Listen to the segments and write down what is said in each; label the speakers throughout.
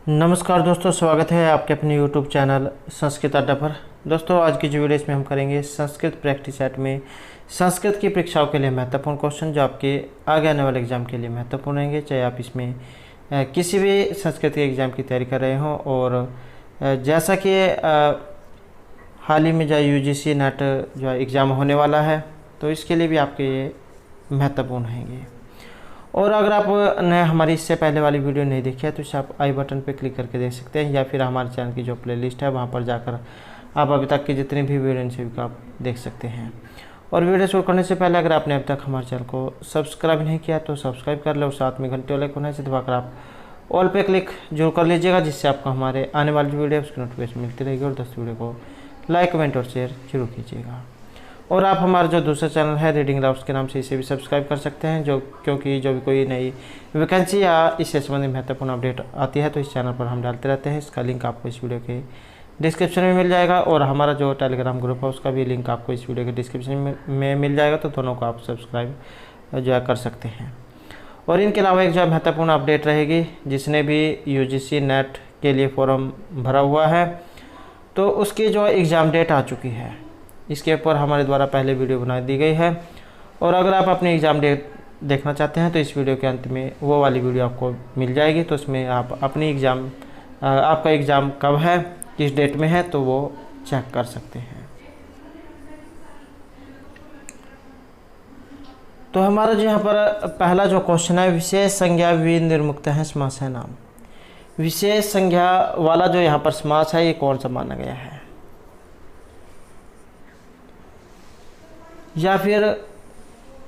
Speaker 1: नमस्कार दोस्तों, स्वागत है आपके अपने YouTube चैनल संस्कृत अड्डा पर। दोस्तों, आज की जो वीडियो इसमें हम करेंगे संस्कृत प्रैक्टिस सेट में संस्कृत की परीक्षाओं के लिए महत्वपूर्ण क्वेश्चन जो आपके आगे आने वाले एग्ज़ाम के लिए महत्वपूर्ण रहेंगे। चाहे आप इसमें किसी भी संस्कृत के एग्ज़ाम की तैयारी कर रहे हों और जैसा कि हाल ही में जो UGC नेट जो एग्ज़ाम होने वाला है, तो इसके लिए भी आपके ये महत्वपूर्ण रहेंगे। और अगर आपने हमारी इससे पहले वाली वीडियो नहीं देखी है तो इसे आप आई बटन पर क्लिक करके देख सकते हैं, या फिर हमारे चैनल की जो प्लेलिस्ट है वहाँ पर जाकर आप अभी तक की जितनी भी वीडियो सभी को आप देख सकते हैं। और वीडियो शुरू करने से पहले अगर आपने अभी तक हमारे चैनल को सब्सक्राइब नहीं किया तो सब्सक्राइब कर लो और साथ में घंटे वाले कोने से दबाकर आप ऑल पे क्लिक जरूर कर लीजिएगा, जिससे आपको हमारे आने वाली वीडियो उसकी नोटिफिकेशन मिलती रहेगी। और दोस्तों, वीडियो को लाइक, कमेंट और शेयर जरूर कीजिएगा। और आप हमारा जो दूसरा चैनल है रीडिंग लाउड्स के नाम से इसे भी सब्सक्राइब कर सकते हैं, क्योंकि जो भी कोई नई वैकेंसी या इससे संबंधित महत्वपूर्ण अपडेट आती है तो इस चैनल पर हम डालते रहते हैं। इसका लिंक आपको इस वीडियो के डिस्क्रिप्शन में मिल जाएगा, और हमारा जो टेलीग्राम ग्रुप है उसका भी लिंक आपको इस वीडियो के डिस्क्रिप्शन में मिल जाएगा। तो दोनों को आप सब्सक्राइब जो है कर सकते हैं। और इनके अलावा एक जो महत्वपूर्ण अपडेट रहेगी, जिसने भी UGC नेट के लिए फॉर्म भरा हुआ है तो उसकी जो एग्ज़ाम डेट आ चुकी है। इसके ऊपर हमारे द्वारा पहले वीडियो बना दी गई है, और अगर आप अपनी एग्ज़ाम डेट देखना चाहते हैं तो इस वीडियो के अंत में वो वाली वीडियो आपको मिल जाएगी। तो उसमें आप अपनी एग्ज़ाम आपका एग्ज़ाम कब है, किस डेट में है, तो वो चेक कर सकते हैं। तो हमारा जो यहाँ पर पहला जो क्वेश्चन है, विशेष संज्ञा विनिर्मुक्त है समास है नाम। विशेष संज्ञा वाला जो यहाँ पर समास है ये कौन सा माना गया है, या फिर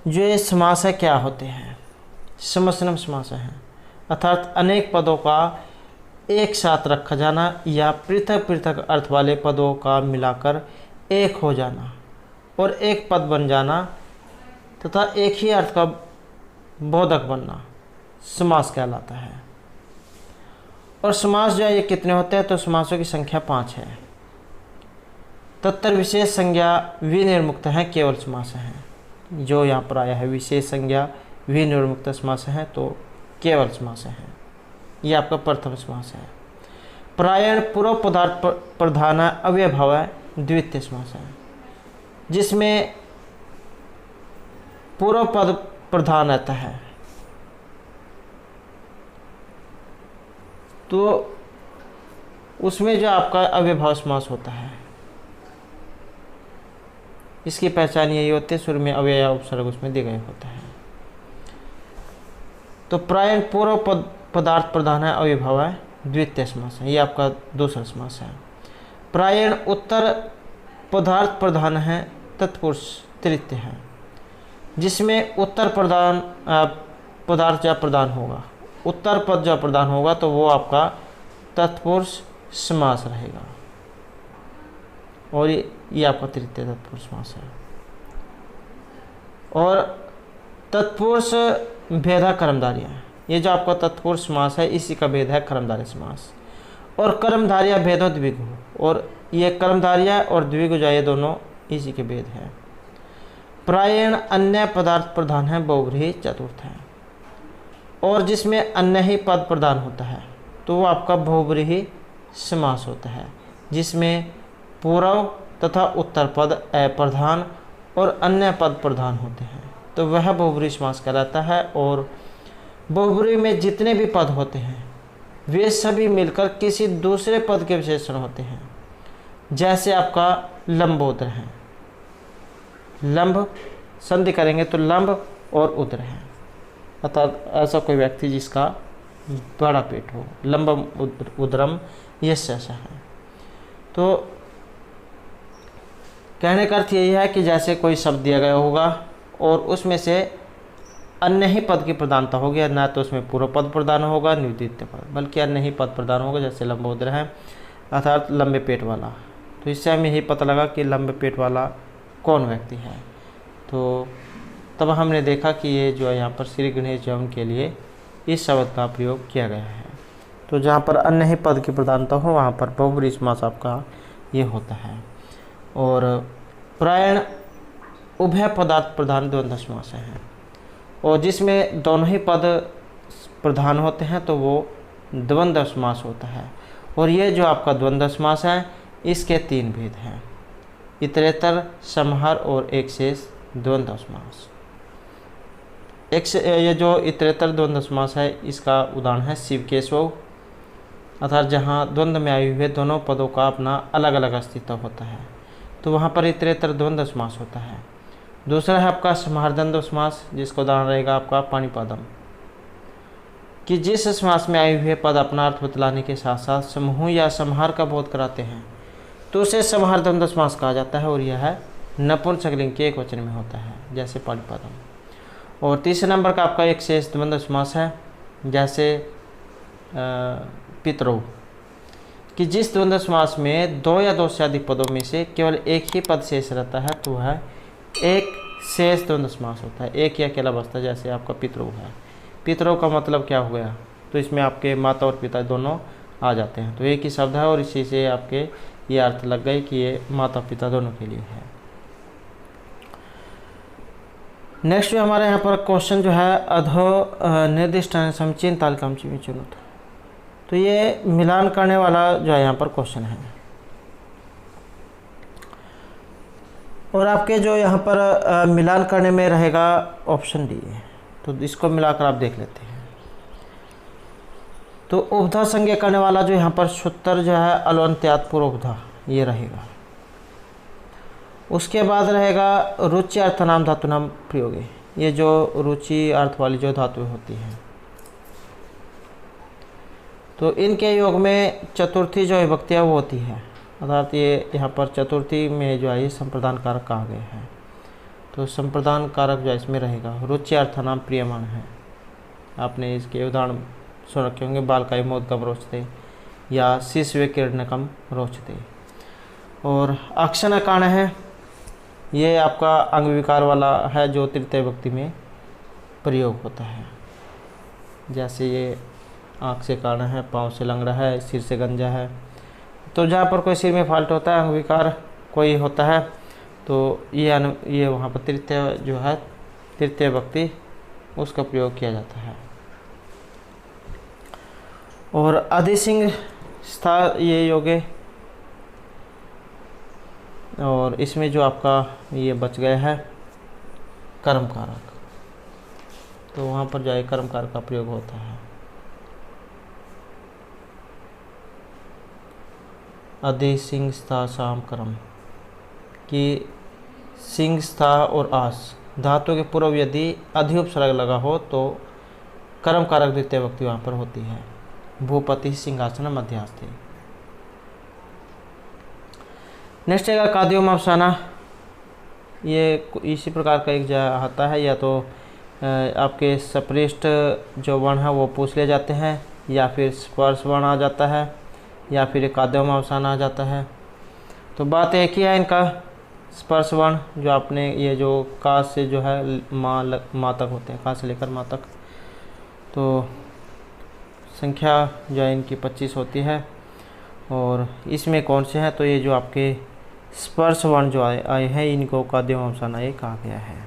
Speaker 1: जो ये समास है क्या होते हैं। समसनम समास है, अर्थात अनेक पदों का एक साथ रखा जाना या पृथक पृथक अर्थ वाले पदों का मिलाकर एक हो जाना और एक पद बन जाना तथा एक ही अर्थ का बोधक बनना समास कहलाता है। और समास जो है ये कितने होते हैं, तो समासों की संख्या 5 है। तत्तर विशेष संज्ञा विनिर्मुक्त है केवल समास है। जो यहाँ पर आया है विशेष संज्ञा विनिर्मुक्त समास है तो केवल समास है, ये आपका प्रथम समास है। प्रायण पूर्व पदार्थ प्रधान अव्ययभाव है द्वितीय समास है, जिसमें पूर्व पद प्रधान रहता है तो उसमें जो आपका अव्ययभाव समास होता है। इसकी पहचान यही होती है, शुरू में अव्यय या उपसर्ग उसमें दिए गए होता है। तो प्रायण पूर्व पदार्थ प्रधान है अव्ययभाव है द्वितीय समास है, ये आपका दूसरा समास है। प्रायण उत्तर पदार्थ प्रधान है तत्पुरुष तृतीय है, जिसमें उत्तर प्रधान पदार्थ जब प्रधान होगा, उत्तर पद जब प्रधान होगा तो वो आपका तत्पुरुष समास रहेगा, और ये आपका तृतीय तत्पुरुष समास है। और तत्पुरुष भेदा कर्मधारय, ये जो आपका तत्पुरुष समास है इसी का भेद है कर्मधारय समास। और कर्मधारय भेदो द्विगु, और ये कर्मधारय और द्विगु जो ये दोनों इसी के भेद है। प्रायण अन्य पदार्थ प्रधान है बहुव्रीहि चतुर्थ है, और जिसमें अन्य ही पद प्रधान होता है तो वो आपका बहुव्रीहि समास होता है, जिसमें पूर्व तथा उत्तर पद अप्रधान और अन्य पद प्रधान होते हैं, तो वह बहुव्रीहि समास कहलाता है। और बहुव्रीहि में जितने भी पद होते हैं वे सभी मिलकर किसी दूसरे पद के विशेषण होते हैं। जैसे आपका लंबोदर है, लंब संधि करेंगे तो लंब और उदर है, अर्थात ऐसा कोई व्यक्ति जिसका बड़ा पेट हो, लंबम उदरम यश ऐसा है। तो कहने का अर्थ यही है कि जैसे कोई शब्द दिया गया होगा और उसमें से अन्य ही पद की प्रधानता होगी, ना तो उसमें पूर्व पद प्रधान होगा न द्वितीय पद, बल्कि अन्य ही पद प्रधान होगा। जैसे लंबोदर है अर्थात लंबे पेट वाला, तो इससे हमें यही पता लगा कि लंबे पेट वाला कौन व्यक्ति है। तो तब हमने देखा कि ये जो है यहाँ पर श्री गणेश जी के लिए इस शब्द का प्रयोग किया गया है। तो जहाँ पर अन्य ही पद की प्रधानता हो वहाँ पर बहुव्रीहि समास आपका ये होता है। और प्रायण उभय पदार्थ प्रधान द्वंद्व समास है, और जिसमें दोनों ही पद प्रधान होते हैं तो वो द्वंद्व समास होता है। और ये जो आपका द्वंद्व समास है इसके 3 भेद हैं, इतरेतर, समहर और एक शेष द्वंद्व समास। ये जो इतरेतर द्वंद्व समास है इसका उदाहरण है शिव केशव, अर्थात जहाँ द्वंद्व में आए हुए दोनों पदों का अपना अलग अलग अस्तित्व होता है, तो वहाँ पर इतरेतर द्वंद्व समास होता है। दूसरा है आपका समहर द्वंद्व समास, जिसका उदाहरण रहेगा आपका पाणिपादम, कि जिस समास में आए हुए पद अपना अर्थ बतलाने के साथ साथ समूह या समहार का बोध कराते हैं तो उसे समहर द्वंद्व समास कहा जाता है, और यह है नपुंसकलिंग के एक वचन में होता है, जैसे पाणिपादम। और तीसरे नंबर का आपका एक शेष द्वंद्व समास है, जैसे पितरौ, कि जिस द्वंद्व समास में 2 या 2 से अधिक पदों में से केवल एक ही पद शेष रहता है तो वह एक शेष द्वंद्व समास होता है, एक ही अकेला बचता है, जैसे आपका पितरौ है। पितरौ का मतलब क्या हो गया, तो इसमें आपके माता और पिता दोनों आ जाते हैं, तो एक ही शब्द है और इसी से आपके ये अर्थ लग गए कि ये माता पिता दोनों के लिए है। नेक्स्ट जो हमारे यहाँ पर क्वेश्चन जो है अधो निर्दिष्ट समीचीन तालिकाम चुनो, तो ये मिलान करने वाला जो है यहाँ पर क्वेश्चन है। और आपके जो यहाँ पर मिलान करने में रहेगा ऑप्शन डी, तो इसको मिलाकर आप देख लेते हैं। तो उपधा संज्ञा करने वाला जो यहाँ पर सूत्र जो है अलवंत्यात् पूर्व उपधा ये रहेगा। उसके बाद रहेगा रुचि अर्थनाम धातुनाम प्रयोगे, ये जो रुचि अर्थ वाली जो धातुएं होती हैं, तो इनके योग में चतुर्थी जो विभक्ति है वो होती है, अर्थात ये यहाँ पर चतुर्थी में जो है ये संप्रदान कारक कहा गया है, तो संप्रदान कारक जो है इसमें रहेगा रुचि अर्थनाम प्रियमाण है। आपने इसके उदाहरण सुन रखे होंगे, बालकाय मोदकम रोचते या शिशवे किरणकम रोचते। और अक्षण कारण है, ये आपका अंग विकार वाला है जो तृतीय विभक्ति में प्रयोग होता है, जैसे ये आँख से काना है, पाँव से लंगड़ा है, सिर से गंजा है, तो जहाँ पर कोई सिर में फॉल्ट होता है, अंग विकार कोई होता है, तो ये वहाँ पर तृतीय जो है तृतीय विभक्ति उसका प्रयोग किया जाता है। और अधिसिंह स्था ये योगे, और इसमें जो आपका ये बच गया है कर्म कारक, तो वहाँ पर जाए कर्म कारक का प्रयोग होता है। अधि सिंह स्था शाम कर्म, कि सिंह स्था और आस धातु के पूर्व यदि अधि उपसर्ग लगा हो तो कर्म कारक द्वितीय विभक्ति वहाँ पर होती है। भूपति सिंहासन मध्यास्थे। नेक्स्ट है काद्योम अवसाना, ये इसी प्रकार का एक आता है, या तो आपके सपृष्ठ जो वर्ण है वो पूछ ले जाते हैं, या फिर स्पर्श वर्ण आ जाता है, या फिर काद्योम अवसान आ जाता है। तो बात एक ही है इनका, स्पर्श वर्ण जो आपने ये जो का से जो है माँ तक होते हैं, का से लेकर माँ तक, तो संख्या जो है इनकी 25 होती है। और इसमें कौन से हैं, तो ये जो आपके स्पर्श वर्ण जो आए हैं इनको काद्योम अवसान आए कहा गया है।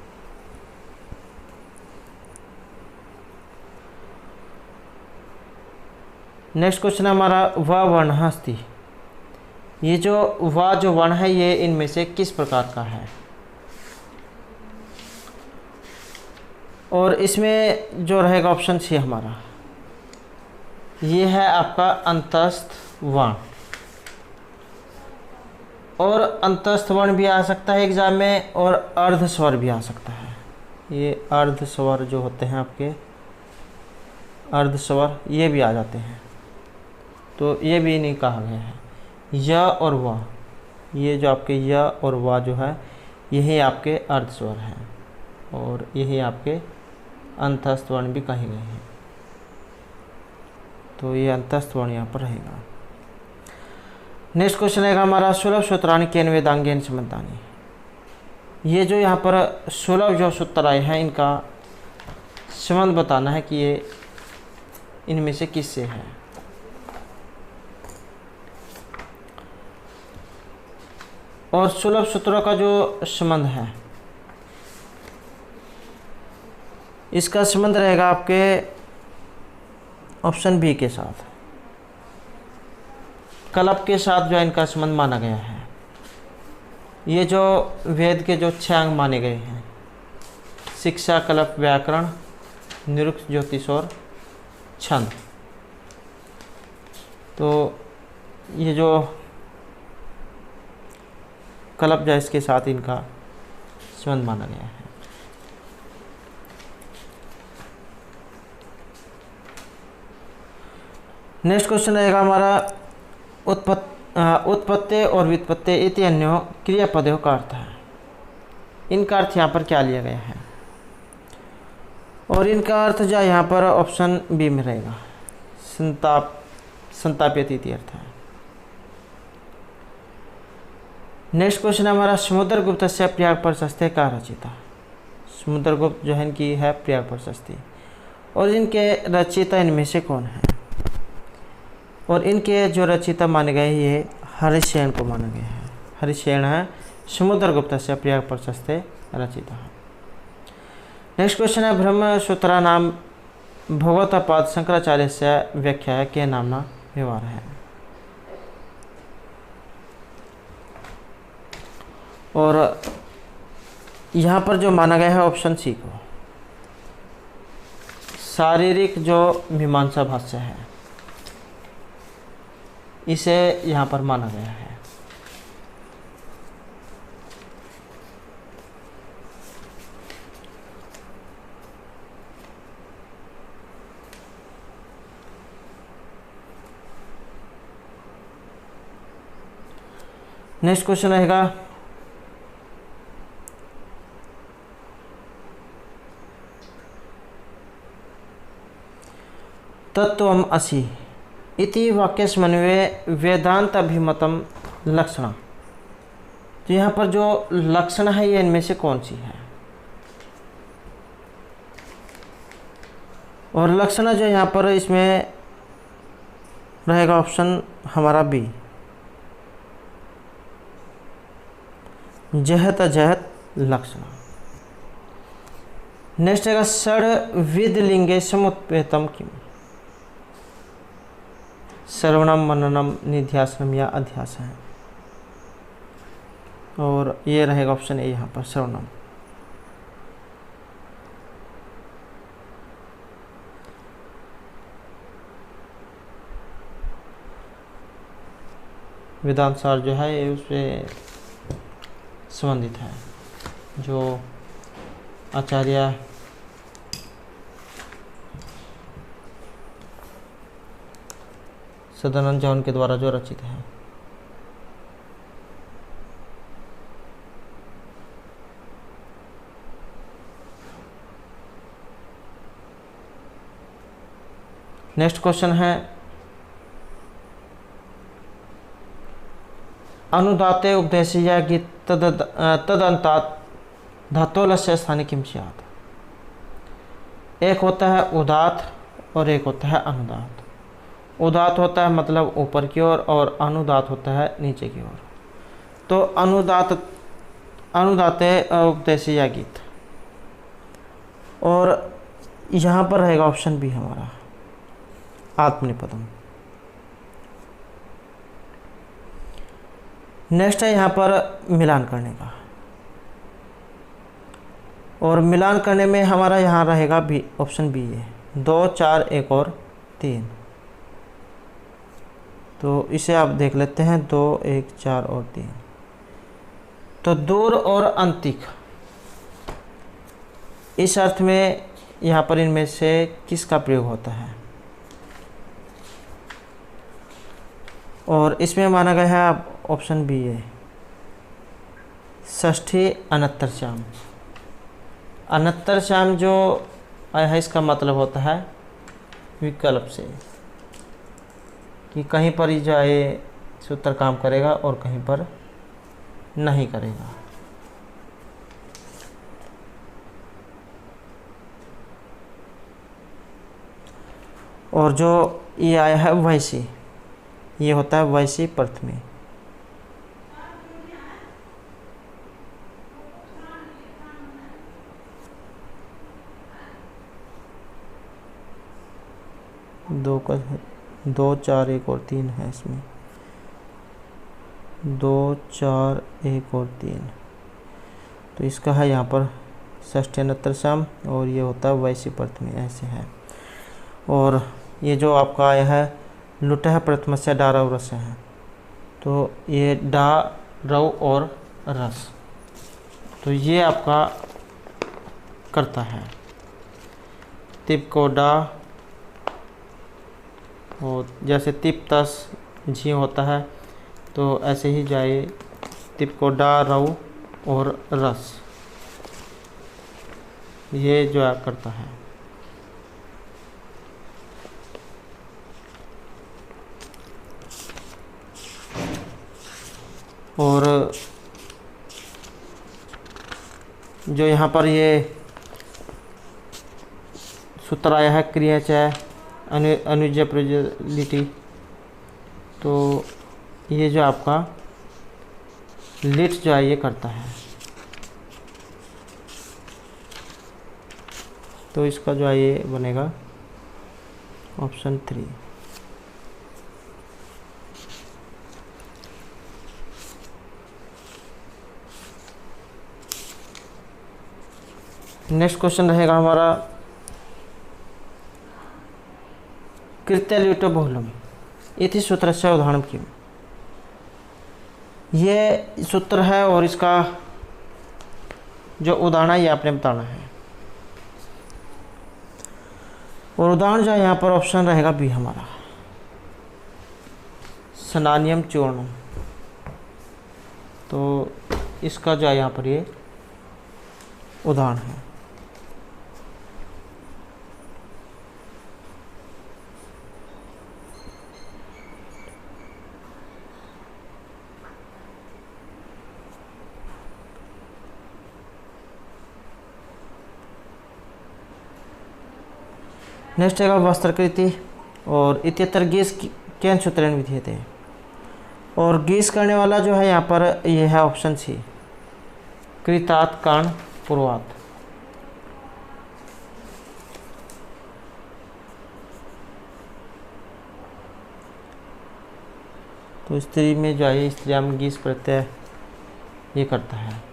Speaker 1: नेक्स्ट क्वेश्चन हमारा व वर्ण अस्ति, ये जो व जो वर्ण है ये इनमें से किस प्रकार का है। और इसमें जो रहेगा ऑप्शन सी हमारा, ये है आपका अंतस्थ वर्ण। और अंतस्थ वर्ण भी आ सकता है एग्जाम में, और अर्ध स्वर भी आ सकता है। ये अर्ध स्वर जो होते हैं आपके अर्ध स्वर ये भी आ जाते हैं, तो ये भी नहीं कहा गया है। य और व, ये जो आपके य और व जो है यही आपके अर्ध स्वर हैं, और यही आपके अंतस्थ वर्ण भी कहे गए हैं, तो ये अंतस्थ वर्ण यहाँ पर रहेगा। नेक्स्ट क्वेश्चन रहेगा हमारा सुलभ सूत्राणि केन वेदांगेन संबंधानि, ये जो यहाँ पर सुलभ जो सूत्र आए हैं इनका संबंध बताना है कि ये इनमें से किससे है। और सुलभ सूत्रों का जो संबंध है इसका संबंध रहेगा आपके ऑप्शन बी के साथ। कल्प के साथ जो इनका संबंध माना गया है। ये जो वेद के जो 6 अंग माने गए हैं, शिक्षा, कल्प, व्याकरण, निरुक्त, ज्योतिष और छंद, तो ये जो कल्प जो इसके साथ इनका संबंध माना गया है। नेक्स्ट क्वेश्चन रहेगा हमारा उत्पत्ति और व्युत्पत्ति इति अन्यो क्रियापदों का अर्थ है। इनका अर्थ यहाँ पर क्या लिया गया है, और इनका अर्थ जो यहाँ पर ऑप्शन बी में रहेगा, संतापित इति अर्थ है। नेक्स्ट क्वेश्चन हमारा समुद्रगुप्त से प्रयाग प्रशस्ति का रचिता। समुद्रगुप्त जो है इनकी है प्रयाग प्रशस्ति, और इनके रचयिता इनमें से कौन है, और इनके जो रचयिता माने गए ये हरिसेन को माना गया है। हरिसेन है समुद्रगुप्त से प्रयाग प्रशस्ति रचयिता। नेक्स्ट क्वेश्चन है ब्रह्मसूत्रा नाम भगवतपाद शंकराचार्य से व्याख्या के नामना व्यवहार है। और यहाँ पर जो माना गया है ऑप्शन सी को, शारीरिक जो मीमांसा भाष्य है इसे यहाँ पर माना गया है। नेक्स्ट क्वेश्चन रहेगा तत्वम असि इति वाक्यस्मन्वये वेदांत अभिमतम लक्षण। तो यहाँ पर जो लक्षण है ये इनमें से कौन सी है, और लक्षण जो यहाँ पर इसमें रहेगा ऑप्शन हमारा बी, जहत अजहत लक्षण। नेक्स्ट रहेगा षड विद लिंगे समुत्पेतम किम। श्रवणम, मननम, निध्यासनम या अध्यास है, और ये रहेगा ऑप्शन ए यहाँ पर श्रवणम। वेदांत सार जो है ये उससे संबंधित है, जो आचार्य सदानंद जौन के द्वारा जो रचित है। नेक्स्ट क्वेश्चन है अनुदाते उपदेशीय की तदंतात धातोलस्य स्थाने किम स्यात्। एक होता है उदात और एक होता है अनुदात। उदात होता है मतलब ऊपर की ओर, और अनुदात होता है नीचे की ओर। तो अनुदाते उपदेशीय गीत, और यहाँ पर रहेगा ऑप्शन बी हमारा आत्मनिपदम। नेक्स्ट है यहाँ पर मिलान करने का, और मिलान करने में हमारा यहाँ रहेगा बी, ऑप्शन बी है 2, 4, 1 और 3। तो इसे आप देख लेते हैं 2, 1, 4 और 3। तो दूर और अंतिक, इस अर्थ में यहाँ पर इनमें से किसका प्रयोग होता है, और इसमें माना गया है आप ऑप्शन बी है षष्ठी अनत्तर श्याम। अनत्तर श्याम जो है इसका मतलब होता है विकल्प से, कि कहीं पर ही जाए सूत्र काम करेगा और कहीं पर नहीं करेगा। और जो ये आया है वैसी, ये होता है वैसी प्रथमी। दो 4, 1 और 3 है इसमें। 2 4 1 और 3, तो इसका है यहाँ पर षष्ठ्यंतर सम और ये होता है वैसी प्रथम, ऐसे है। और ये जो आपका आया है लुटह प्रथम से डा रव रस है, तो ये डा रव और रस, तो ये आपका करता है तिप को डा, और जैसे तिप तस झी होता है तो ऐसे ही जाए तिप को डा रव और रस, ये जो करता है। और जो यहाँ पर ये सूत्र आया है क्रिया चाहे अनुज्ञा प्रज्वलिटी, तो ये जो आपका लिट जो है ये करता है, तो इसका जो है ये बनेगा ऑप्शन 3। नेक्स्ट क्वेश्चन रहेगा हमारा कृत्य ल्यूटो बहुलम इति सूत्र से उदाहरण क्यों। ये सूत्र है और इसका जो उदाहरण है ये आपने बताना है, और उदाहरण जो है यहाँ पर ऑप्शन रहेगा बी हमारा स्नानियम चूर्णम, तो इसका जो है यहाँ पर ये उदाहरण है। नेक्स्ट है वस्त्रकृति और इत्यत्र गीस कैन सूत्रेण विधि थे, और गीस करने वाला जो है यहाँ पर ये है ऑप्शन सी कृतात् कान पूर्वात्, तो स्त्री में जो है स्त्रियां में गीस प्रत्यय ये करता है।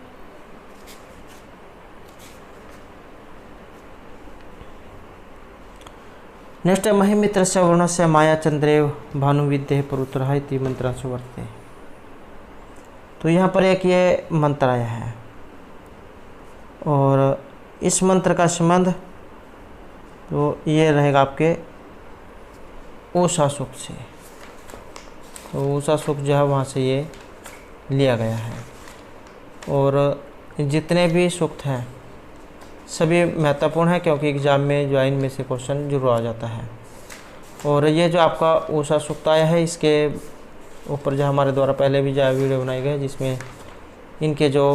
Speaker 1: नेक्स्ट है महिमित्र से वर्ण से माया चंद्रेव भानुविद्य पुरुत्रः इति मंत्रांशो वर्तते, तो यहाँ पर एक ये मंत्र आया है और इस मंत्र का संबंध तो ये रहेगा आपके ऊषा सूक्त से, तो ऊषा सूक्त जो है वहाँ से ये लिया गया है, और जितने भी सूक्त हैं सभी महत्वपूर्ण है क्योंकि एग्ज़ाम में जो है इनमें से क्वेश्चन जरूर आ जाता है। और ये जो आपका ऊषा सूक्त आया है इसके ऊपर जो हमारे द्वारा पहले भी जो वीडियो बनाई गई जिसमें इनके जो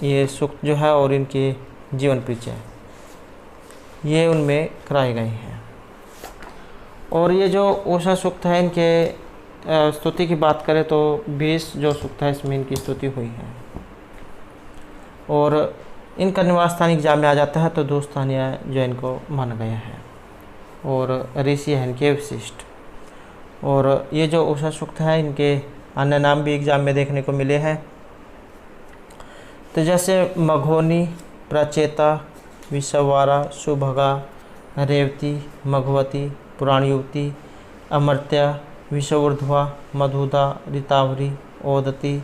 Speaker 1: ये सूक्त जो है और इनके जीवन परिचय ये उनमें कराए गए हैं। और ये जो ऊषा सूक्त है इनके स्तुति की बात करें तो 20 जो सूक्त है इसमें इनकी स्तुति हुई है, और इनका निवास स्थान एग्जाम में आ जाता है तो 2 स्थानीय जो इनको माना गया है, और ऋषि है इनके विशिष्ट। और ये जो ऊषा सूक्त है इनके अन्य नाम भी एग्जाम में देखने को मिले हैं, तो जैसे मघोनी, प्रचेता, विषवारा, सुभगा, रेवती, मघवती, पुराणयुवती, अमर्त्या, विषवूर्ध्वा, मधुदा, ऋतावरी, ओदती,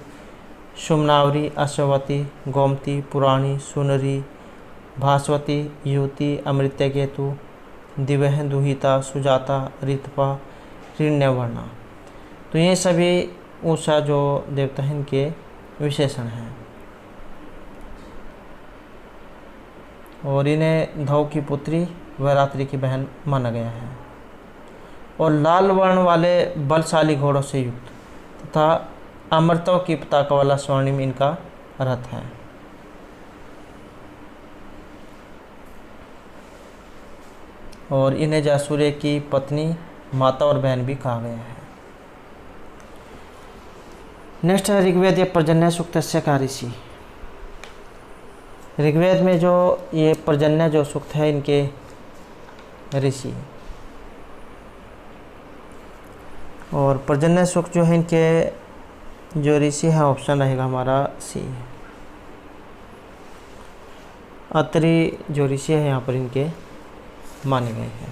Speaker 1: सुमनावरी, अश्ववती, गोमती, पुराणी, सुनरी, भास्वती, युवती, अमृत्यकेतु, दिवह, दुहिता, सुजाता, ऋतपा, ऋण्यवर्णा, तो ये सभी ऊषा जो देवता हैं इनके विशेषण हैं। और इन्हें धौ की पुत्री व रात्रि की बहन माना गया है, और लाल वर्ण वाले बलशाली घोड़ों से युक्त तथा अमृतों की पताका वाला स्वर्णिम इनका रथ है। और इन्हें जासूर्य की पत्नी, माता और बहन भी कहा गया है। नेक्स्ट है ऋग्वेद या पर्जन्य सूक्त से का ऋषि। ऋग्वेद में जो ये पर्जन्य जो सूक्त है इनके ऋषि, और पर्जन्य सूक्त जो है इनके जो ऋषि है ऑप्शन रहेगा हमारा सी। अत्रि जो ऋषि है यहाँ पर इनके माने गए हैं।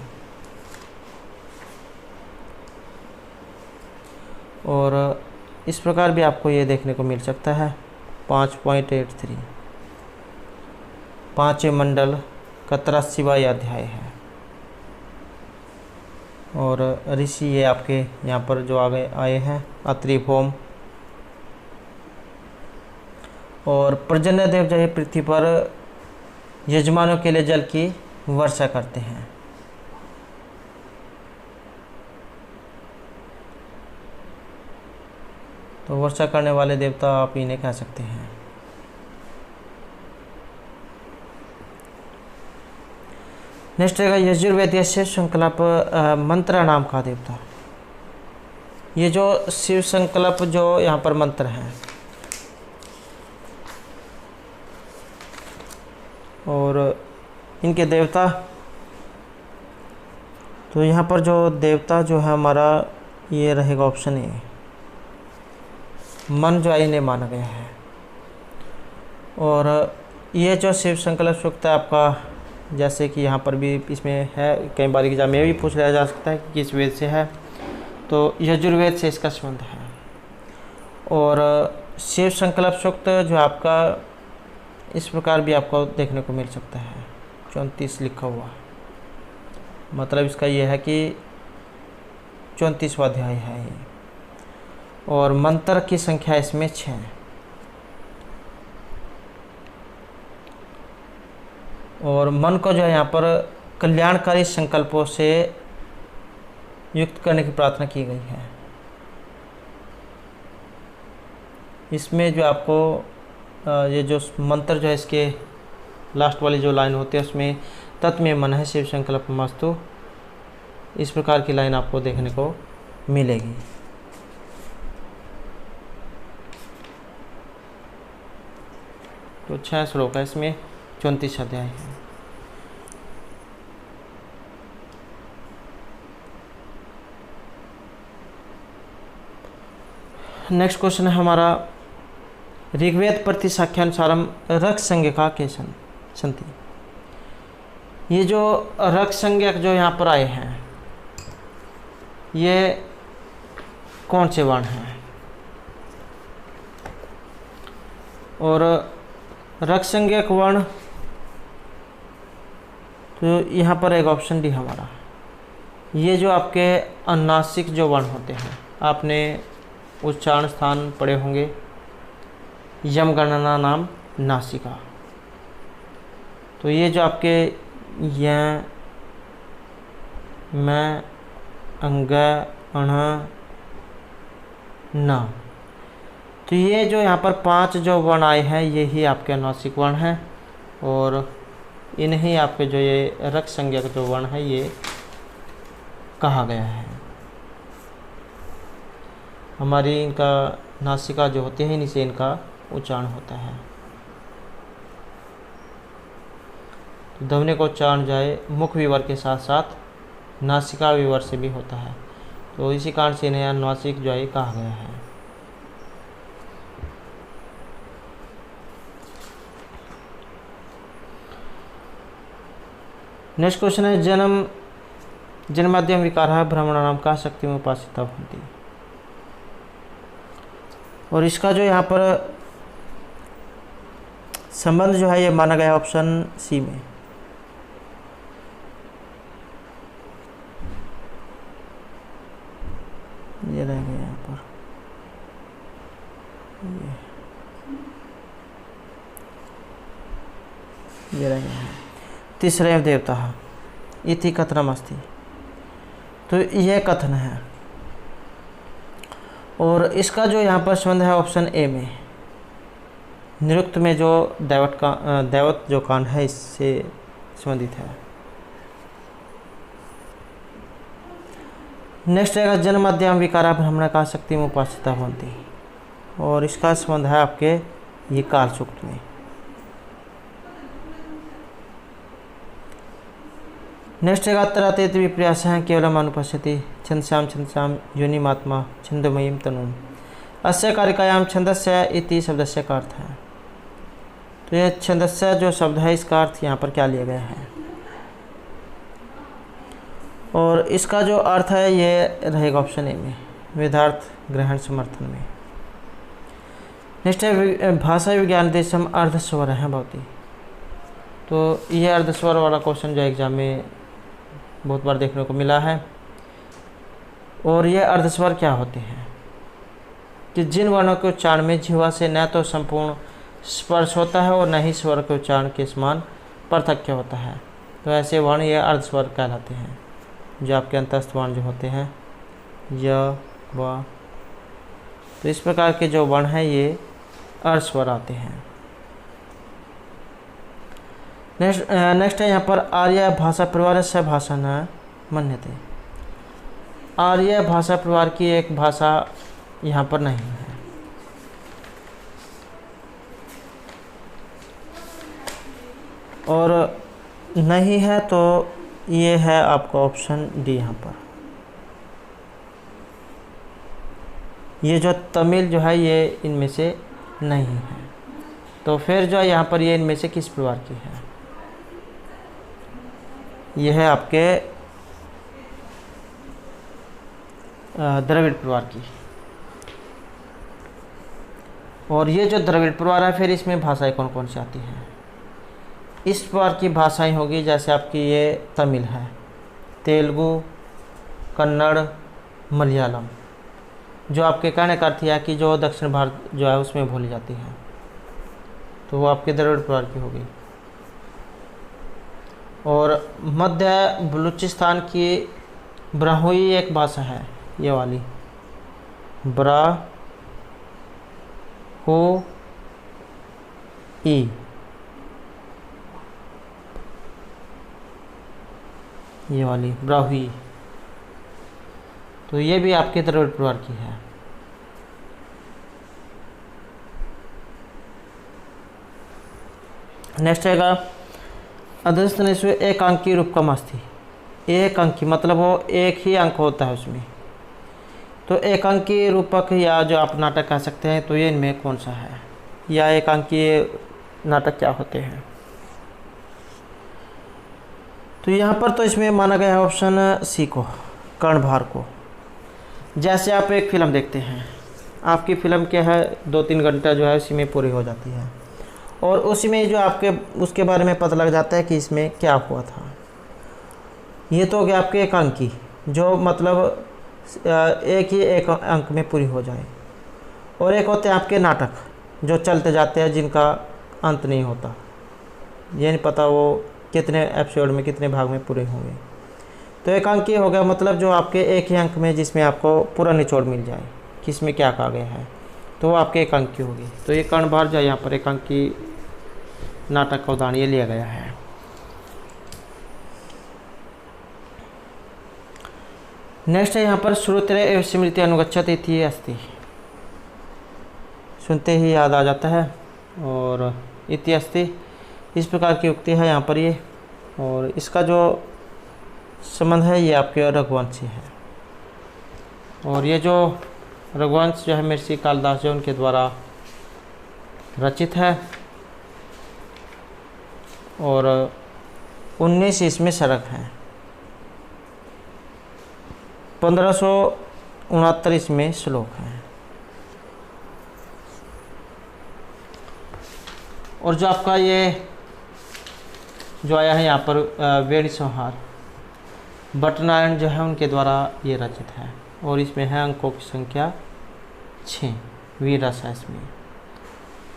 Speaker 1: और इस प्रकार भी आपको ये देखने को मिल सकता है 5.83 पाँचवें मंडल का 83वां अध्याय है। और ऋषि ये आपके यहाँ पर जो आगे आए हैं अत्रि भौम। और पर्जन्य देव जो है पृथ्वी पर यजमानों के लिए जल की वर्षा करते हैं। तो वर्षा करने वाले देवता आप इन्हें कह सकते हैं। नेक्स्ट रहेगा यजुर्वेदीय शिव संकल्प मंत्र नाम का देवता। ये जो शिव संकल्प जो यहाँ पर मंत्र हैं और इनके देवता, तो यहाँ पर जो देवता जो है हमारा ये रहेगा ऑप्शन ए। मन जो है इन्हें माना गया है। और ये जो शिव संकल्प सूक्त है आपका, जैसे कि यहाँ पर भी इसमें है, कई बार एग्जाम में भी पूछ लिया जा सकता है कि किस वेद से है, तो यजुर्वेद से इसका संबंध है। और शिव संकल्प सूक्त जो आपका इस प्रकार भी आपको देखने को मिल सकता है 34 लिखा हुआ। मतलब इसका ये है कि 34वां अध्याय है ये। और मंत्र की संख्या इसमें 6। और मन को जो है यहाँ पर कल्याणकारी संकल्पों से युक्त करने की प्रार्थना की गई है। इसमें जो आपको ये जो मंत्र जो है इसके लास्ट वाली जो लाइन होती है उसमें तत् में मन है शिव संकल्प मस्तु, इस प्रकार की लाइन आपको देखने को मिलेगी। तो 6 श्लोक है इसमें, 34 अध्याय है। नेक्स्ट क्वेश्चन है हमारा ऋग्वेद प्रतिशाख्यानुसारम रक संज्ञका के संति। ये जो रक संज्ञक जो यहाँ पर आए हैं ये कौन से वर्ण हैं? और रक संज्ञक वर्ण, तो यहाँ पर एक ऑप्शन डी हमारा, ये जो आपके अनुनासिक जो वर्ण होते हैं, आपने उच्चारण स्थान पढ़े होंगे, यम गणना नाम नासिका। तो ये जो आपके य मैं अंग अण न, तो ये जो यहाँ पर 5 जो वर्ण आए हैं यही आपके अनुनासिक वर्ण हैं। और इन्हीं आपके जो ये रक संज्ञक जो वर्ण है ये कहा गया है। हमारी इनका नासिका जो होती है इन्हीं से इनका उच्चारण होता है। तो ध्वनि का उच्चारण जो है मुख विवर के साथ साथ नासिका विवर से भी होता है। तो इसी कारण से इन्हें अनुनासिक जो है कहा गया है। नेक्स्ट क्वेश्चन है जन्माद्यम विकार भ्रमण नाम का शक्ति में उपासिता भवन्ति। और इसका जो यहाँ पर संबंध जो है ये माना गया ऑप्शन सी में। ये रह गया यहाँ पर, ये रह गया है तीसरे देवता इति कथनमस्ति। तो यह कथन है। और इसका जो यहाँ पर संबंध है ऑप्शन ए में, निरुक्त में जो दैवत जो कांड है इससे संबंधित है। नेक्स्ट रहेगा जन्माद्यम विकारा ब्राह्मण का शक्ति में उपासिता भवन्ति। और इसका संबंध है आपके ये काल सूक्त में। नेक्स्ट रहेगा तरातेत विप्रयास है केवलम अनुपश्यति छंदसाम योनिमात्मा छंदमयीम तनुम। अस्य कारिकायाम छंदस्य इति शब्दस्य का अर्थ है। तो यह छंदस्य जो शब्द है इसका अर्थ यहाँ पर क्या लिया गया है, और इसका जो अर्थ है ये रहेगा ऑप्शन ए में, वेदार्थ ग्रहण समर्थन में। नेक्स्ट है भाषा विज्ञान देशम अर्धस्वर है भवती। तो ये अर्धस्वर वाला क्वेश्चन जो एग्जाम में बहुत बार देखने को मिला है। और ये अर्धस्वर क्या होते हैं कि जिन वर्णों के उच्चारण में जिह्वा से न तो संपूर्ण स्पर्श होता है और न ही स्वर के उच्चारण के समान पार्थक्य होता है, तो ऐसे वर्ण ये अर्धस्वर कहलाते हैं। जो आपके अंतस्थ वर्ण जो होते हैं य व, तो इस प्रकार के जो वर्ण हैं ये अर्धस्वर आते हैं। नेक्स्ट है यहाँ पर आर्य भाषा परिवार से भाषा न मन्यते। आर्य भाषा परिवार की एक भाषा यहाँ पर नहीं है। और नहीं है तो ये है आपका ऑप्शन डी। यहाँ पर ये जो तमिल जो है ये इनमें से नहीं है, तो फिर जो यहाँ पर ये इनमें से किस परिवार की है, ये है आपके द्रविड़ परिवार की। और ये जो द्रविड़ परिवार है फिर इसमें भाषाएं कौन कौन सी आती हैं, इस प्रकार की भाषाएं होगी जैसे आपकी ये तमिल है, तेलुगु, कन्नड़, मलयालम, जो आपके कहने का अर्थ है कि जो दक्षिण भारत जो है उसमें बोली जाती है, तो वो आपके द्रविड़ परिवार की होगी। और मध्य बलूचिस्तान की ब्राहुई एक भाषा है, ये वाली ब्राहुई, ये वाली ब्राहुई, तो ये भी आपके द्रविड़ परिवार की है। नेक्स्ट आएगा अधस्तनेषु एक अंकी रूपकम अस्ति। एक अंकी मतलब वो एक ही अंक होता है उसमें, तो एक अंकी रूपक या जो आप नाटक कह सकते हैं, तो ये इनमें कौन सा है, या एक अंकी नाटक क्या होते हैं। तो यहाँ पर तो इसमें माना गया है ऑप्शन सी को, कर्णभार को। जैसे आप एक फ़िल्म देखते हैं, आपकी फ़िल्म क्या है 2-3 घंटा जो है उसी में पूरी हो जाती है, और उसी में जो आपके उसके बारे में पता लग जाता है कि इसमें क्या हुआ था। ये तो हो गया आपके एक अंकी, जो मतलब एक अंक में पूरी हो जाए। और एक होते हैं आपके नाटक जो चलते जाते हैं, जिनका अंत नहीं होता, ये नहीं पता वो कितने एपिसोड में कितने भाग में पूरे होंगे। तो एक अंकी हो गया मतलब जो आपके एक ही अंक में जिसमें आपको पूरा निचोड़ मिल जाए कि इसमें क्या कहा गया है, तो वो आपके एक अंकी होगी। तो ये कर्णभार जो यहाँ पर एक अंकी नाटक का उदाहरण ये लिया गया है। नेक्स्ट है यहाँ पर श्रुते एवं स्मृति अनुगच्छति इति अस्ति। सुनते ही याद आ जाता है, और इति अस्ति इस प्रकार की उक्ति है यहाँ पर ये। और इसका जो संबंध है ये आपके रघुवंशी है, और ये जो रघुवंश जो है महर्षि कालिदास जो उनके द्वारा रचित है, और 19 इसमें सरक हैं, 1569 इसमें श्लोक हैं। और जो आपका ये जो आया है यहाँ पर वेणी संहार, भट्टनारायण जो है उनके द्वारा ये रचित है, और इसमें है अंकों की संख्या 6, वीर रस है इसमें।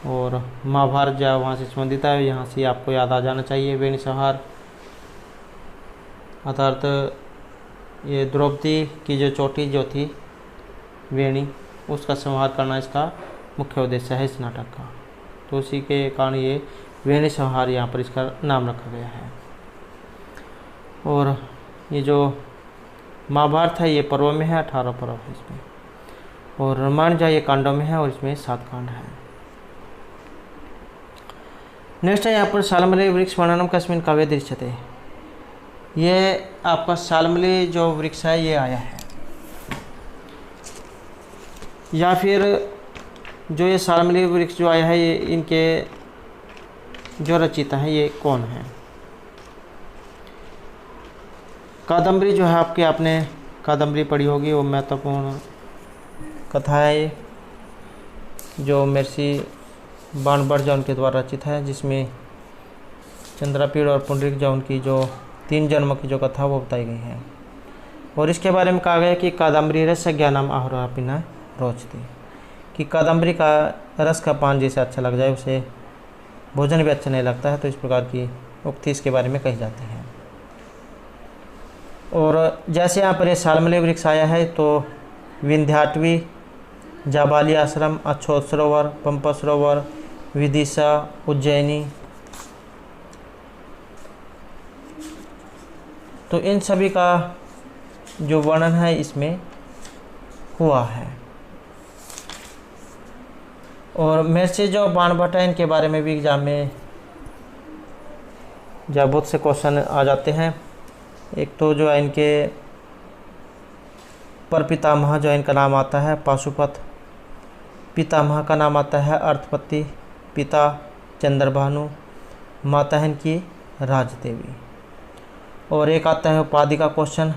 Speaker 1: और महाभारत जो है वहाँ से संबंधित है, यहाँ से आपको याद आ जाना चाहिए। वेणी संहार अर्थात ये द्रौपदी की जो चोटी जो थी वेणी, उसका संहार करना इसका मुख्य उद्देश्य है इस नाटक का, तो उसी के कारण ये वेणी संहार यहाँ पर इसका नाम रखा गया है। और ये जो महाभारत है ये पर्व में है, 18 पर्व है इसमें, और रामायण जो ये कांडों में है, और इसमें 7 कांड है। नेक्स्ट है यहाँ पर शाल्मली वृक्ष वर्णनम कस्मिन् काव्ये दृश्यते। ये आपका शाल्मली जो वृक्ष है ये आया है, या फिर जो ये शाल्मली वृक्ष जो आया है, ये इनके जो रचयिता है ये कौन है? कादम्बरी जो है आपकी, आपने कादम्बरी पढ़ी होगी, वो महत्वपूर्ण कथा है ये, जो महर्षि बाणभट्ट जो उनके द्वारा रचित है, जिसमें चंद्रपीड़ और पुंडरीक जो उनकी जो 3 जन्मों की जो कथा वो बताई गई है। और इसके बारे में कहा गया कि कादम्बरी रस ज्ञानम आहारा पिना रोचती, कि कादम्बरी का रस का पान जैसे अच्छा लग जाए उसे भोजन भी अच्छा नहीं लगता है, तो इस प्रकार की उक्ति इसके बारे में कही जाती है। और जैसे यहाँ पर ये शाल्मली वृक्ष आया है, तो विंध्याटवी, जाबाली आश्रम, अछोत सरोवर, पंपा सरोवर, विदिशा, उज्जैनी, तो इन सभी का जो वर्णन है इसमें हुआ है। और महर्षि जो बाणभट्ट है, इनके बारे में भी एग्जाम में जब बहुत से क्वेश्चन आ जाते हैं। एक तो जो है इनके परपितामह जो इनका नाम आता है पाशुपत, पितामह का नाम आता है अर्थपति, पिता चंद्रभानु, माता है इनकी राजदेवी। और एक आता है उपाधि का क्वेश्चन,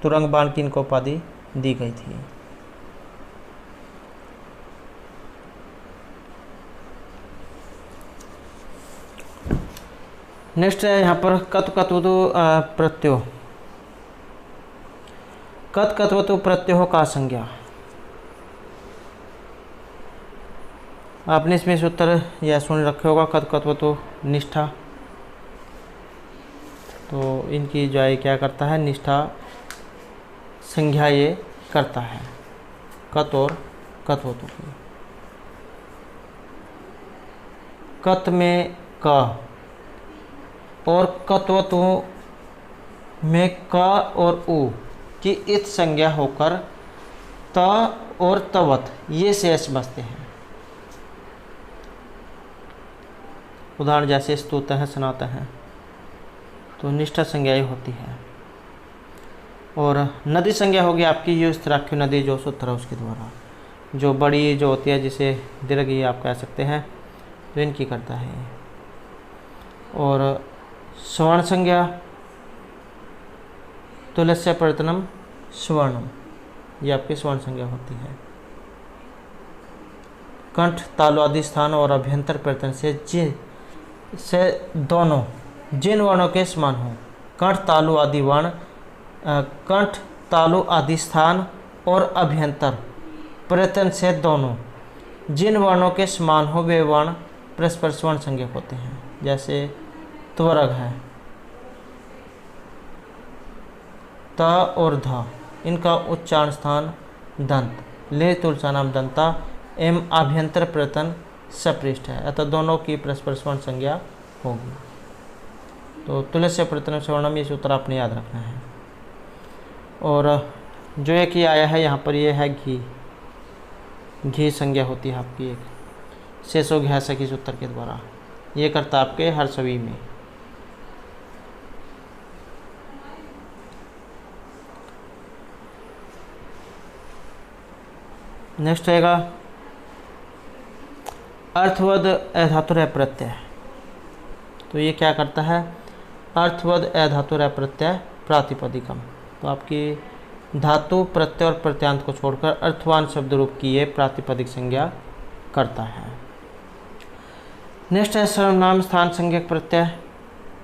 Speaker 1: तुरंग बाण की इनको उपाधि दी गई थी। नेक्स्ट है यहाँ पर कत्कत्वतु प्रत्ययो। कत्कत्वतु प्रत्ययों का संज्ञा। आपने इसमें उत्तर यह सुन रखे होगा, कत्कत्वतु निष्ठा, तो इनकी जो है क्या करता है, निष्ठा संज्ञा ये करता है कत और कत्वतु की। कत में क और कत्वतु में क और उ की इत संज्ञा होकर त और तवत ये शेष बचते हैं। उदाहरण जैसे स्तुत है, सुनाते हैं, तो निष्ठा संज्ञा होती है। और नदी संज्ञा होगी आपकी युस्त्राख्य नदी जो सूत्र है उसके द्वारा, जो बड़ी जो होती है जिसे दीर्घ आप कह सकते हैं, तो इनकी करता है। और स्वर्ण संज्ञा तुलस्य प्रतनम स्वर्णम, ये आपकी स्वर्ण संज्ञा होती है। कंठ तालु आदि स्थान और अभ्यंतर प्रत्यय से दोनों जिन वर्णों के समान हो, कंठ तालु आदि वर्ण, कंठ तालु आदि स्थान और अभ्यंतर प्रत्यय से दोनों जिन वर्णों के समान हो वे वर्ण परस्पर स्वर्ण संज्ञक होते हैं। जैसे त्वरग है, त और ध इनका उच्चारण स्थान दंत, ले तुलसा नाम दंता एवं आभ्यंतर प्रतन सपृष्ठ है, अतः दोनों की परस्पर स्वर्ण संज्ञा होगी। तो तुलस्य प्रतन स्वर्णम ये सूत्र आपने याद रखना है। और जो एक ये आया है यहाँ पर, ये है घी, घी संज्ञा होती है आपकी एक शेषो घ्यास की सूत्र के द्वारा, ये करता आपके हर सभी में। नेक्स्ट रहेगा अर्थवद अधातुर प्रत्यय। तो ये क्या करता है, अर्थवद अधातुर प्रत्यय प्रातिपदिकम, तो आपकी धातु प्रत्यय और प्रत्यांत को छोड़कर अर्थवान शब्द रूप की ये प्रातिपदिक संज्ञा करता है। नेक्स्ट है सर्वनाम स्थान संज्ञक प्रत्यय।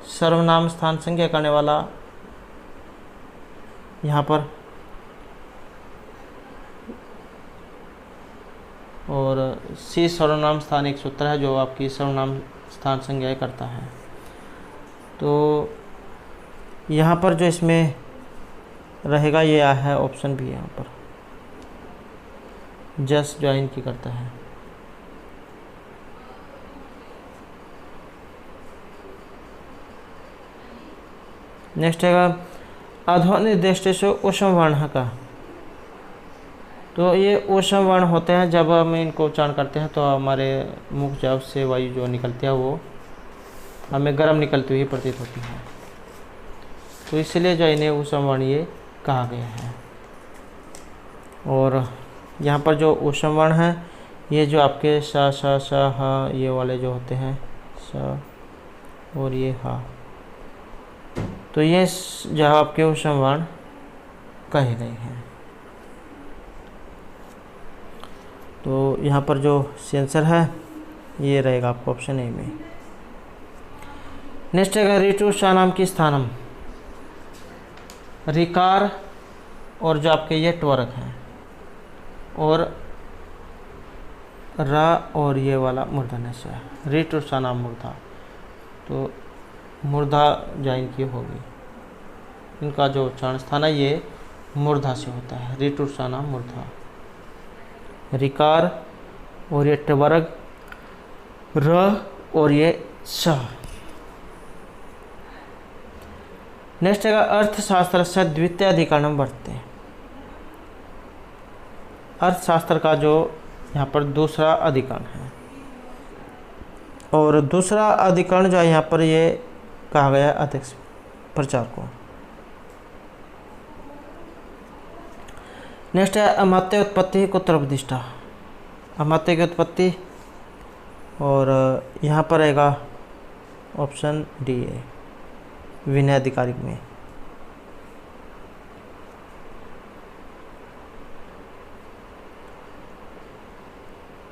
Speaker 1: सर्वनाम स्थान संज्ञा करने वाला यहाँ पर, और सी सर्वनाम स्थान एक सूत्र है जो आपकी सर्वनाम स्थान संज्ञा करता है। तो यहाँ पर जो इसमें रहेगा ये है ऑप्शन भी, यहाँ पर जस जो इनकी करता है। नेक्स्ट है अध्वनिर्दिष्टेषु उष्म वर्ण का। तो ये उष्म वर्ण होते हैं, जब हम इनको उच्चारण करते हैं तो हमारे मुख जब से वायु जो निकलती है वो हमें गर्म निकलती हुई प्रतीत होती है, तो इसलिए जो इन्हें उष्म वर्ण ये कहा गया है। और यहाँ पर जो उष्म वर्ण है ये जो आपके सा सा सा हा ये वाले जो होते हैं सा और ये हा, तो ये जहाँ आपके उपसम वर्ण कहे गए हैं। तो यहाँ पर जो आंसर है ये रहेगा आपका ऑप्शन ए में। नेक्स्ट है ऋतु नाम की स्थानम, रिकार और जो आपके ये ट्वरक हैं और रा और ये वाला मूर्धन्य से है। ऋतु नाम मूर्धा, तो मूर्धा जाइन की होगी, इनका जो उच्चारण स्थान है ये मूर्धा से होता है। ऋतु नाम मूर्धा, रिकार और ये ट्वरक र और ये स। नेक्स्ट है अर्थशास्त्र से द्वितीय अधिकरणम वर्तते, अर्थशास्त्र का जो यहाँ पर दूसरा अधिकरण है, और दूसरा अधिकरण जो है यहाँ पर ये कहा गया अध्यक्ष प्रचार को। नेक्स्ट है अमात्य उत्पत्ति कुत्र अमात्य की उत्पत्ति, और यहाँ पर आएगा ऑप्शन डी है विनय अधिकारिक में।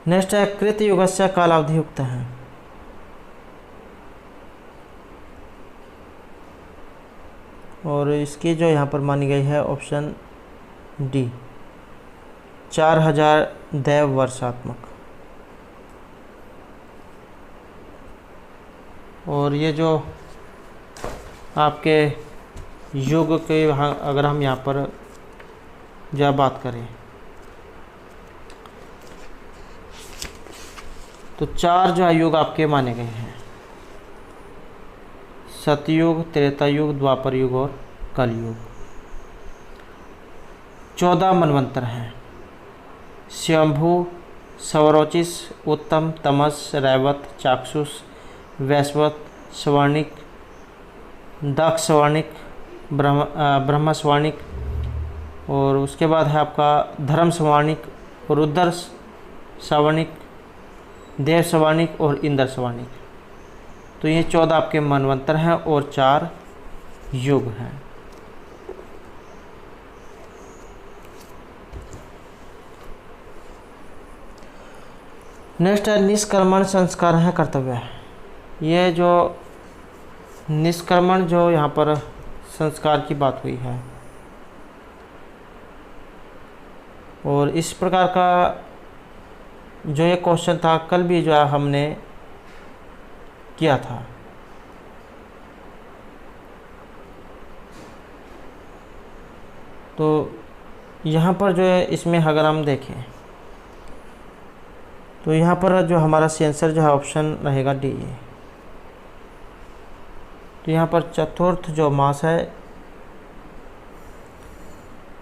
Speaker 1: नेक्स्ट है कृत युगस्य कालावधि युक्त है, और इसकी जो यहाँ पर मानी गई है ऑप्शन डी 4000 दैव वर्षात्मक। और ये जो आपके युग के अगर हम यहाँ पर जब बात करें तो 4 जो युग आपके माने गए हैं, सतयुग, त्रेता युग, द्वापर युग और कलयुग। 14 मनवंतर हैं, स्वयंभू, सौरोचिस, उत्तम, तमस, रैवत, चाक्षुष, वैश्वत, स्वर्णिक, दक्ष स्वर्णिक, ब्रह्म स्वर्णिक, और उसके बाद है आपका धर्म स्वर्णिक, रुद्र स्वर्णिक, देव स्वर्णिक और इंद्र स्वर्णिक। तो ये 14 आपके मनवंतर हैं और 4 युग हैं। नेक्स्ट है निष्कर्मण संस्कार है कर्तव्य। ये जो निष्कर्मण जो यहाँ पर संस्कार की बात हुई है, और इस प्रकार का जो ये क्वेश्चन था कल भी जो है हमने किया था। तो यहाँ पर जो है इसमें अगर हम देखें तो यहाँ पर जो हमारा आंसर जो है ऑप्शन रहेगा डी। तो यहाँ पर चतुर्थ जो मास है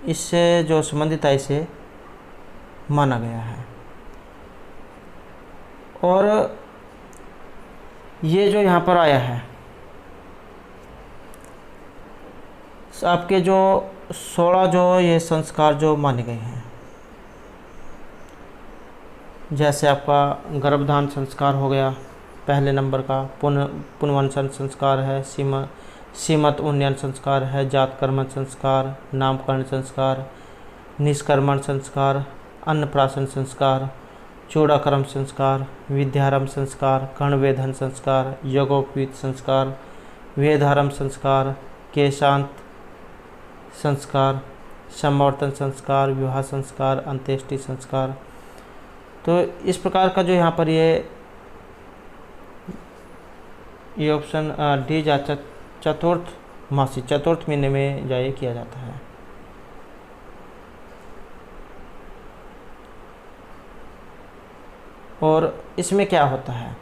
Speaker 1: इससे जो संबंधित है इसे माना गया है। और ये जो यहाँ पर आया है आपके जो 16 जो ये संस्कार जो माने गए हैं, जैसे आपका गर्भधान संस्कार हो गया पहले नंबर का, पुनर्वंशन संस्कार है, सीमत उन्नयन संस्कार है, जात कर्मण संस्कार, नामकरण संस्कार, निष्कर्मण संस्कार, अन्नप्राशन संस्कार, चूड़ाक्रम संस्कार, विद्यारंभ संस्कार, कर्णवेधन संस्कार, यज्ञोपवीत संस्कार, वेदारंभ संस्कार, केशांत संस्कार, संवर्तन संस्कार, विवाह संस्कार, अंत्येष्टि संस्कार। तो इस प्रकार का जो यहाँ पर ये ऑप्शन डी जा चतुर्थ मासी चतुर्थ महीने में जाए किया जाता है। और इसमें क्या होता है,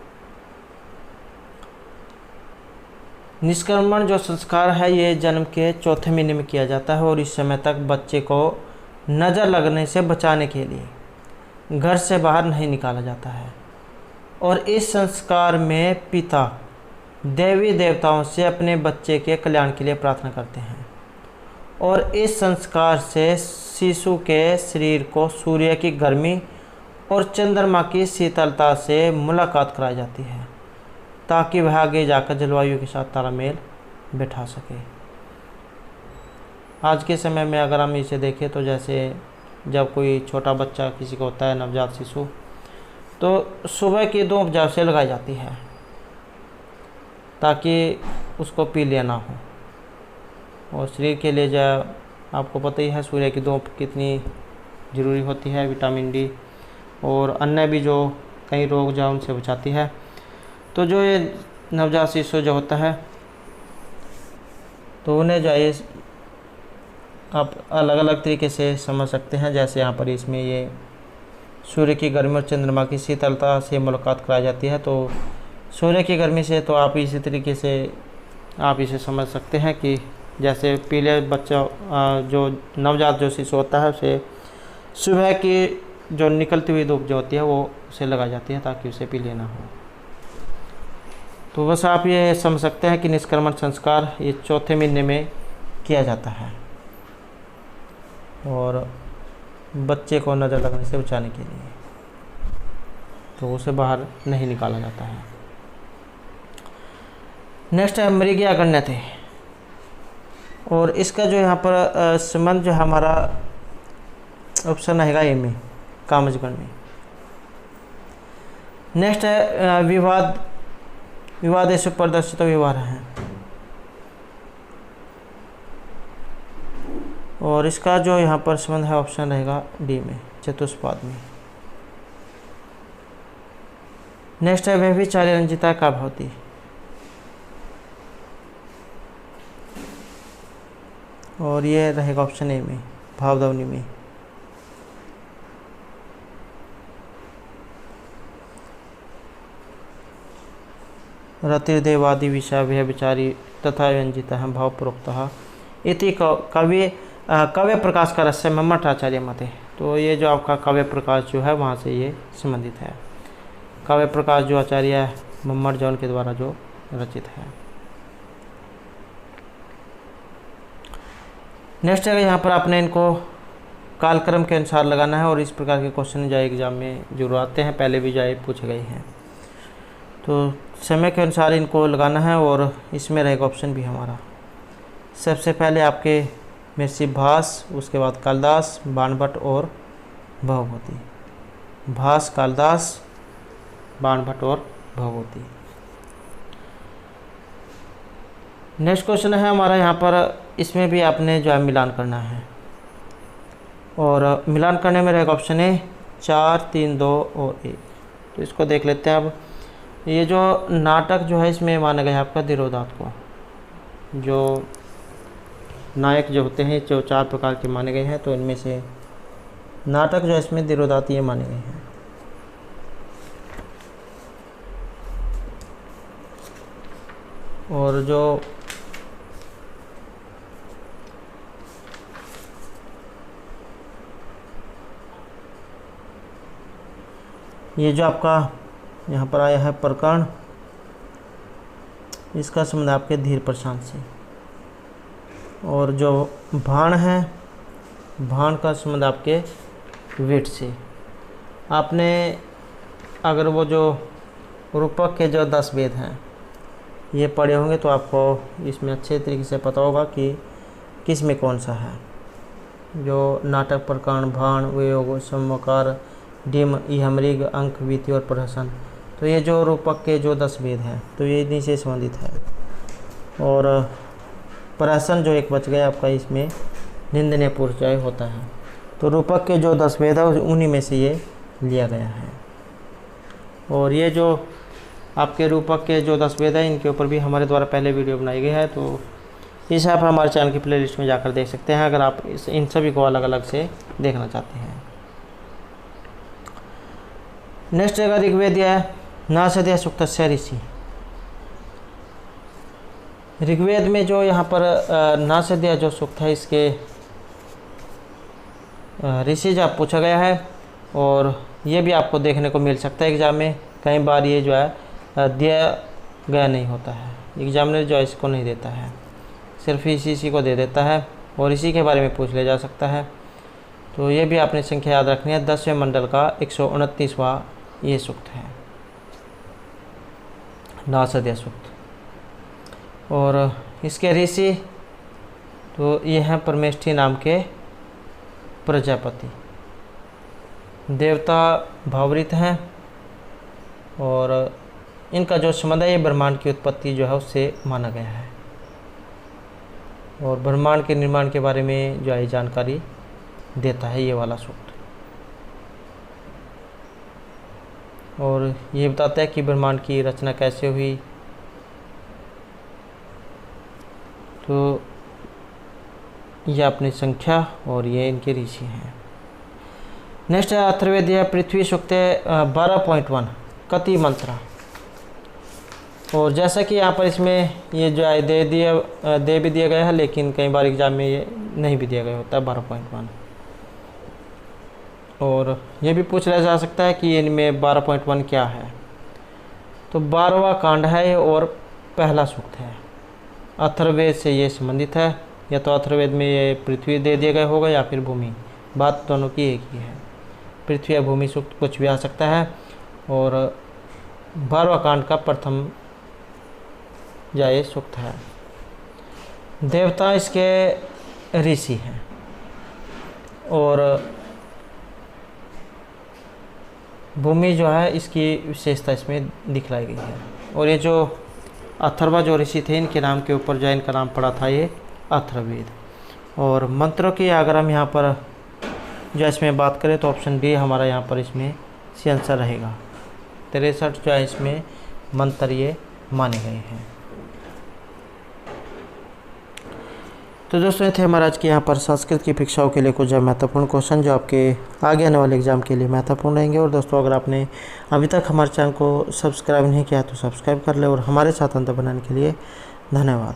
Speaker 1: निष्कर्मण जो संस्कार है ये जन्म के चौथे महीने में किया जाता है और इस समय तक बच्चे को नज़र लगने से बचाने के लिए घर से बाहर नहीं निकाला जाता है। और इस संस्कार में पिता देवी देवताओं से अपने बच्चे के कल्याण के लिए प्रार्थना करते हैं और इस संस्कार से शिशु के शरीर को सूर्य की गर्मी और चंद्रमा की शीतलता से मुलाकात कराई जाती है ताकि वह आगे जाकर जलवायु के साथ तालमेल बिठा सके। आज के समय में अगर हम इसे देखें तो जैसे जब कोई छोटा बच्चा किसी को होता है, नवजात शिशु, तो सुबह की धूप जब से लगाई जाती है ताकि उसको पीलिया ना हो। और शरीर के लिए जो आपको पता ही है सूर्य की धूप कितनी ज़रूरी होती है, विटामिन डी और अन्य भी जो कई रोग जो उनसे बचाती है। तो जो ये नवजात शिशु जो होता है तो उन्हें जो है आप अलग अलग तरीके से समझ सकते हैं। जैसे यहाँ पर इसमें ये सूर्य की गर्मी और चंद्रमा की शीतलता से मुलाकात कराई जाती है, तो सूर्य की गर्मी से तो आप इसी तरीके से आप इसे समझ सकते हैं कि जैसे पीले बच्चा जो नवजात जो शिशु होता है उसे सुबह की जो निकलती हुई धूप जो होती है वो उसे लगाई जाती है ताकि उसे पीलिया ना हो। तो बस आप ये समझ सकते हैं कि निष्क्रमण संस्कार ये चौथे महीने में किया जाता है और बच्चे को नज़र लगने से बचाने के लिए, तो उसे बाहर नहीं निकाला जाता है। नेक्स्ट है मृगया गण्य थे, और इसका जो यहाँ पर संबंध जो हमारा ऑप्शन रहेगा ए में, कामजगण में। नेक्स्ट है विवादेश प्रदर्शित व्यवहार है, और इसका जो यहाँ पर संबंध है ऑप्शन रहेगा डी में, चतुष्पाद में। नेक्स्ट है व्यभिचारी रंजिता का भवती, और ये रहेगा ऑप्शन ए में, भावदवनी में। रतिर्देवादि विषय व्यभिचारी तथा व्यंजिता है भावपूर्वकतः इति काव्य प्रकाश का रस्य मम्मटाचार्य मत है। तो ये जो आपका काव्य प्रकाश जो है वहाँ से ये संबंधित है। काव्य प्रकाश जो आचार्य मम्मट जौन के द्वारा जो रचित है। नेक्स्ट है यहाँ पर आपने इनको कालक्रम के अनुसार लगाना है, और इस प्रकार के क्वेश्चन जो एग्जाम में जरूर आते हैं, पहले भी जो पूछे गए हैं। तो समय के अनुसार इनको लगाना है, और इसमें रहेगा ऑप्शन भी हमारा। सबसे पहले आपके महर्षि भास, उसके बाद कालिदास, बाणभट्ट और भवभूति। भास, कालिदास, बाणभट्ट और भवभूति। नेक्स्ट क्वेश्चन है हमारा यहाँ पर, इसमें भी आपने जो है मिलान करना है, और मिलान करने में रहेगा ऑप्शन ए 4, 3, 2 और 1। तो इसको देख लेते हैं। अब ये जो नाटक जो है इसमें माना गया है आपका धीरोदात्त को। जो नायक जो होते हैं जो 4 प्रकार के माने गए हैं, तो इनमें से नाटक जो है इसमें धीरोदात्त ये माने गए हैं। और जो ये जो आपका यहाँ पर आया है प्रकरण, इसका संबंध आपके धीर प्रशांत से। और जो भाण है, भाण का संबंध आपके वेट से। आपने अगर वो जो रूपक के जो 10 भेद हैं ये पढ़े होंगे तो आपको इसमें अच्छे तरीके से पता होगा कि किस में कौन सा है। जो नाटक, प्रकरण, भाण, वियोग, समकार, डिम, इहमृग, अंक, वीति और प्रहसन, तो ये जो रूपक के जो 10 भेद हैं तो ये इन्हीं से संबंधित है। और प्रहसन जो एक बच गया आपका, इसमें निंदनीय पुरुषाय होता है। तो रूपक के जो 10 भेद है उन्हीं में से ये लिया गया है। और ये जो आपके रूपक के जो 10 भेद है इनके ऊपर भी हमारे द्वारा पहले वीडियो बनाई गई है, तो इसे आप हमारे चैनल की प्लेलिस्ट में जाकर देख सकते हैं अगर आप इन सभी को अलग अलग से देखना चाहते हैं। नेक्स्ट जगह ऋग्वेद है नासदय सूक्तस्य ऋषि। ऋग्वेद में जो यहाँ पर नासदय जो सूक्त है इसके ऋषि जो पूछा गया है, और ये भी आपको देखने को मिल सकता है एग्जाम में। कई बार ये जो है दिया गया नहीं होता है, एग्जामिनर जो है इसको नहीं देता है, सिर्फ इसी को दे देता है और इसी के बारे में पूछ लिया जा सकता है। तो ये भी आपने संख्या याद रखनी है। 10वें मंडल का 129वां ये सूक्त है, नासदिया सूक्त। और इसके ऋषि तो ये हैं परमेष्ठी नाम के प्रजापति, देवता भावृत हैं, और इनका जो संबंध है ये ब्रह्मांड की उत्पत्ति जो है उससे माना गया है, और ब्रह्मांड के निर्माण के बारे में जो है जानकारी देता है ये वाला सूक्त। और ये बताता है कि ब्रह्मांड की रचना कैसे हुई। तो ये अपनी संख्या और ये इनके ऋषि हैं। नेक्स्ट है अथर्ववेद पृथ्वी सूक्त 12.1 कति मंत्र। और जैसा कि यहाँ पर इसमें ये जो है दे भी दिया गया है, लेकिन कई बार एग्जाम में ये नहीं भी दिया गया होता है 12.1। और ये भी पूछ लिया जा सकता है कि इनमें 12.1 क्या है। तो 12वां कांड है ये और पहला सूक्त है, अथर्ववेद से ये संबंधित है। या तो अथर्ववेद में ये पृथ्वी दे दिया गया होगा या फिर भूमि, बात दोनों की एक ही है। पृथ्वी या भूमि सूक्त कुछ भी आ सकता है। और 12वां कांड का प्रथम ये सूक्त है। देवता इसके ऋषि हैं, और भूमि जो है इसकी विशेषता इसमें दिखलाई गई है। और ये जो अथर्वा जो ऋषि थे इनके नाम के ऊपर जो इनका नाम पड़ा था ये अथर्ववेद। और मंत्रों की अगर हम यहाँ पर जो इसमें बात करें तो ऑप्शन बी हमारा यहाँ पर इसमें सी आंसर रहेगा। 63 जो है इसमें मंत्र ये माने गए हैं। तो दोस्तों ये थे हमारा आज के यहाँ पर संस्कृत की परीक्षाओं के लिए कुछ महत्वपूर्ण क्वेश्चन जो आपके आगे आने वाले एग्जाम के लिए महत्वपूर्ण रहेंगे। और दोस्तों अगर आपने अभी तक हमारे चैनल को सब्सक्राइब नहीं किया तो सब्सक्राइब कर ले, और हमारे साथ अंतर बनाने के लिए धन्यवाद।